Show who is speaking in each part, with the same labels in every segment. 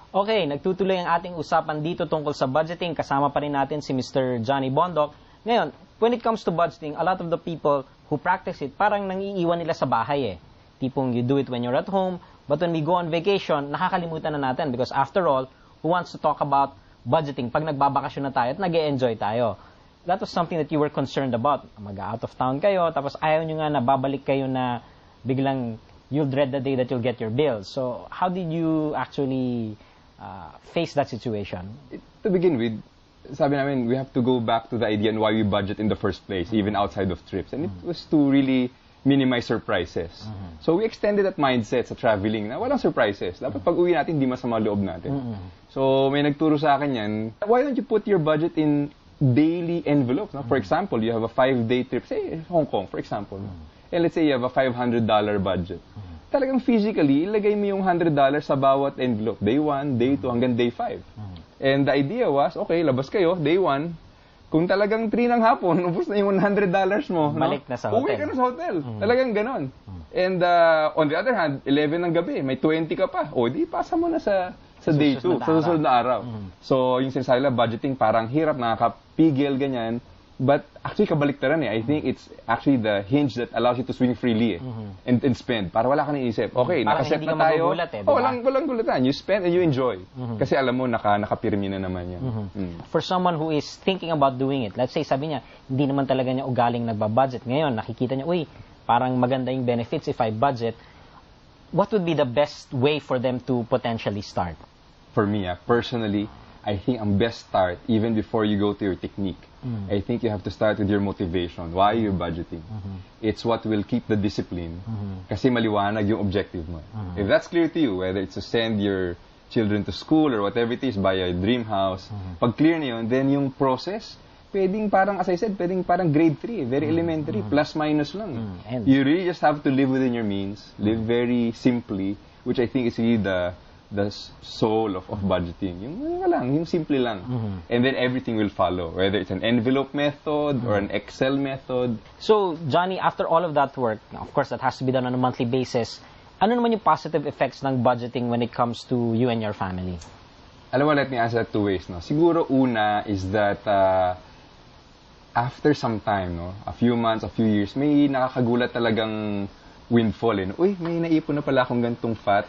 Speaker 1: Okay, nagtutuloy ang ating usapan dito tungkol sa budgeting. Kasama pa rin natin si Mr. Johnny Bondoc. Ngayon, when it comes to budgeting, a lot of the people who practice it, parang nangiiwan nila sa bahay eh. Tipong you do it when you're at home, but when we go on vacation, nakakalimutan na natin because after all, who wants to talk about budgeting pag nagbabakasyon na tayo at nag-e-enjoy tayo? That was something that you were concerned about. Mag-out of town kayo, tapos ayaw nyo nga na babalik kayo na biglang you'll dread the day that you'll get your bills. So, how did you actually face that situation?
Speaker 2: To begin with, sabi namin, we have to go back to the idea and why we budget in the first place, even outside of trips. And it was to really minimize surprises. So we extended that mindset sa traveling na walang surprises. Dapat pag uwi natin, hindi masama loob natin. So may nagturo sa akin yan, why don't you put your budget in daily envelopes? No? For example, you have a 5-day trip, say Hong Kong, for example. And let's say you have a $500 budget. Talagang physically, ilagay mo yung $100 sa bawat envelope. Day 1, day 2, hanggang day 5. And the idea was, okay, labas kayo, day 1. Kung talagang 3 ng hapon, ubos na yung $100 mo.
Speaker 1: Balik na sa hotel.
Speaker 2: Uwi ka na sa hotel. Talagang ganon. And on the other hand, 11 ng gabi, may 20 ka pa. O, di, pasa mo na sa day 2, sa susunod na araw. So, yung sinasabi nila, budgeting parang hirap, nakakapigil, ganyan. But actually, kabaliktaran eh. I think it's actually the hinge that allows you to swing freely and spend. Para wala ka nang isip. Okay, nakaset na tayo. Walang gulatan. You spend and you enjoy. Kasi alam mo, nakapirmi na naman yan.
Speaker 1: For someone who is thinking about doing it, let's say, sabi niya, hindi naman talaga niya ugaling nagbabudget. Ngayon, nakikita niya, uy, parang maganda yung benefits if I budget. What would be the best way for them to potentially start?
Speaker 2: For me, personally, I think ang best start, even before you go to your technique, I think you have to start with your motivation. Why are you budgeting? It's what will keep the discipline. Kasi maliwanag yung objective mo. If that's clear to you, whether it's to send your children to school or whatever it is, buy a dream house, pag clear na yun, then yung process, pwedeng parang, as I said, pwedeng parang grade 3, very elementary, plus minus lang. You really just have to live within your means, live very simply, which I think is really the soul of budgeting. Yung simple lang. And then everything will follow, whether it's an envelope method or an Excel method.
Speaker 1: So, Johnny, after all of that work, of course, that has to be done on a monthly basis, ano naman yung positive effects ng budgeting when it comes to you and your family?
Speaker 2: Alam mo, let me answer that 2 ways. No? Siguro una is that after some time, no, a few months, a few years, may nakakagulat talagang windfall. Uy, may naipon na pala akong gantong fat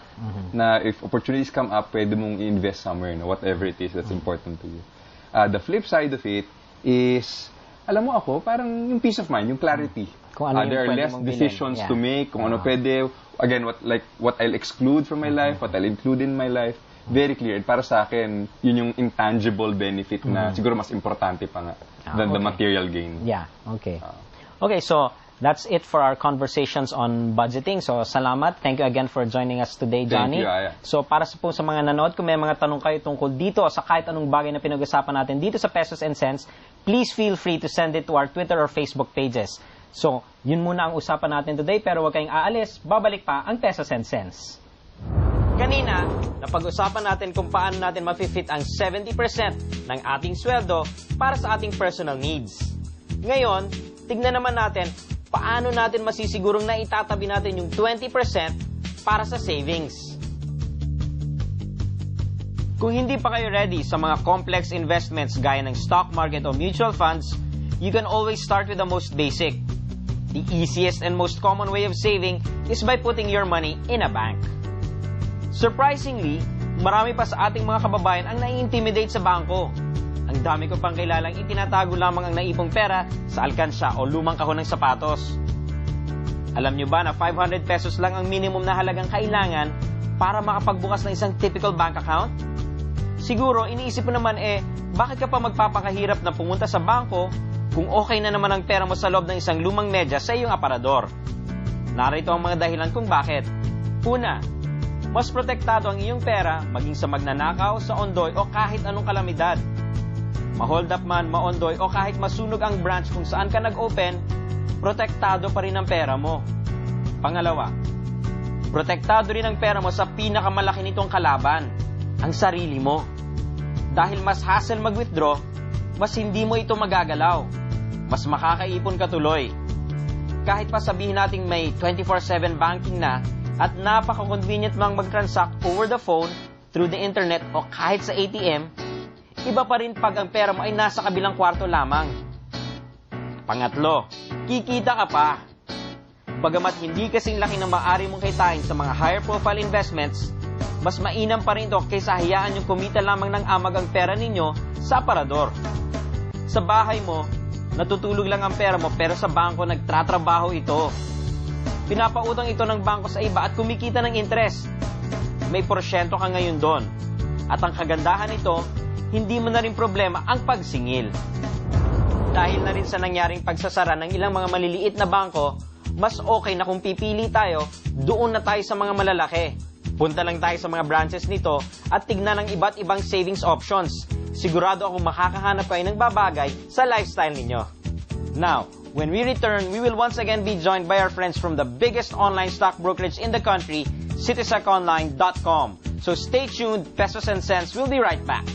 Speaker 2: na if opportunities come up, pwede mong invest somewhere, no? Whatever it is that's important to you. The flip side of it is, alam mo ako, parang yung peace of mind, yung clarity.
Speaker 1: Kung ano
Speaker 2: there are less decisions to make, kung ano pwede, again, what I'll exclude from my life, what I'll include in my life, very clear. And para sa akin, yun yung intangible benefit na siguro mas importante pa nga than the material gain.
Speaker 1: Yeah, okay. Okay, so that's it for our conversations on budgeting. So, salamat. Thank you again for joining us today, Johnny.
Speaker 2: Thank you, Aya.
Speaker 1: So, para sa mga nanood, kung may mga tanong kayo tungkol dito sa kahit anong bagay na pinag-usapan natin dito sa Pesos and Cents, please feel free to send it to our Twitter or Facebook pages. So, yun muna ang usapan natin today, pero huwag kayong aalis. Babalik pa ang Pesos and Cents. Kanina, napag-usapan natin kung paano natin ma-fit ang 70% ng ating sweldo para sa ating personal needs. Ngayon, tignan naman natin paano natin masisigurong na itatabi natin yung 20% para sa savings. Kung hindi pa kayo ready sa mga complex investments gaya ng stock market o mutual funds, you can always start with the most basic. The easiest and most common way of saving is by putting your money in a bank. Surprisingly, marami pa sa ating mga kababayan ang nai-intimidate sa bangko. Ang dami ko pang kilalang itinatago lamang ang naipong pera sa alkansya o lumang kahon ng sapatos. Alam nyo ba na 500 pesos lang ang minimum na halagang kailangan para makapagbukas ng isang typical bank account? Siguro, iniisip mo naman bakit ka pa magpapakahirap na pumunta sa bangko kung okay na naman ang pera mo sa loob ng isang lumang medya sa iyong aparador? Narito ang mga dahilan kung bakit. Una, mas protektado ang iyong pera maging sa magnanakaw, sa ondoy o kahit anong kalamidad. Ma-hold up man, ma-ondoy o kahit masunog ang branch kung saan ka nag-open, protektado pa rin ang pera mo. Pangalawa, protektado rin ang pera mo sa pinakamalaki nitong kalaban, ang sarili mo. Dahil mas hassle mag-withdraw, mas hindi mo ito magagalaw. Mas makakaipon ka tuloy. Kahit pa sabihin nating may 24/7 banking na at napaka-convenient mang mag-transact over the phone, through the internet o kahit sa ATM, iba pa rin pag ang pera mo ay nasa kabilang kwarto lamang. Pangatlo, kikita ka pa. Bagamat hindi kasing laki ng maaari mong kitain sa mga higher profile investments, mas mainam pa rin ito kaysa hayaan yung kumita lamang ng amag ang pera ninyo sa aparador. Sa bahay mo, natutulog lang ang pera mo pero sa bangko nagtratrabaho ito. Pinapautang ito ng bangko sa iba at kumikita ng interest. May porsyento ka ngayon doon. At ang kagandahan nito, hindi mo na rin problema ang pagsingil. Dahil na rin sa nangyaring pagsasara ng ilang mga maliliit na bangko, mas okay na kung pipili tayo, doon na tayo sa mga malalaki. Punta lang tayo sa mga branches nito at tignan ang iba't ibang savings options. Sigurado akong makakahanap kayo ng babagay sa lifestyle ninyo. Now, when we return, we will once again be joined by our friends from the biggest online stock brokerage in the country, citiseconline.com. So stay tuned, Pesos and Cents will be right back.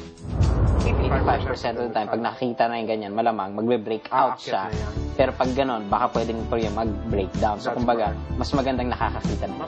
Speaker 1: 85% of the time, pag nakikita na yung ganyan, malamang magbe-break out siya.
Speaker 3: na yan.
Speaker 1: Pero pag ganon, baka pwedeng mag-breakdown. So kumbaga, mas magandang nakakakita naman.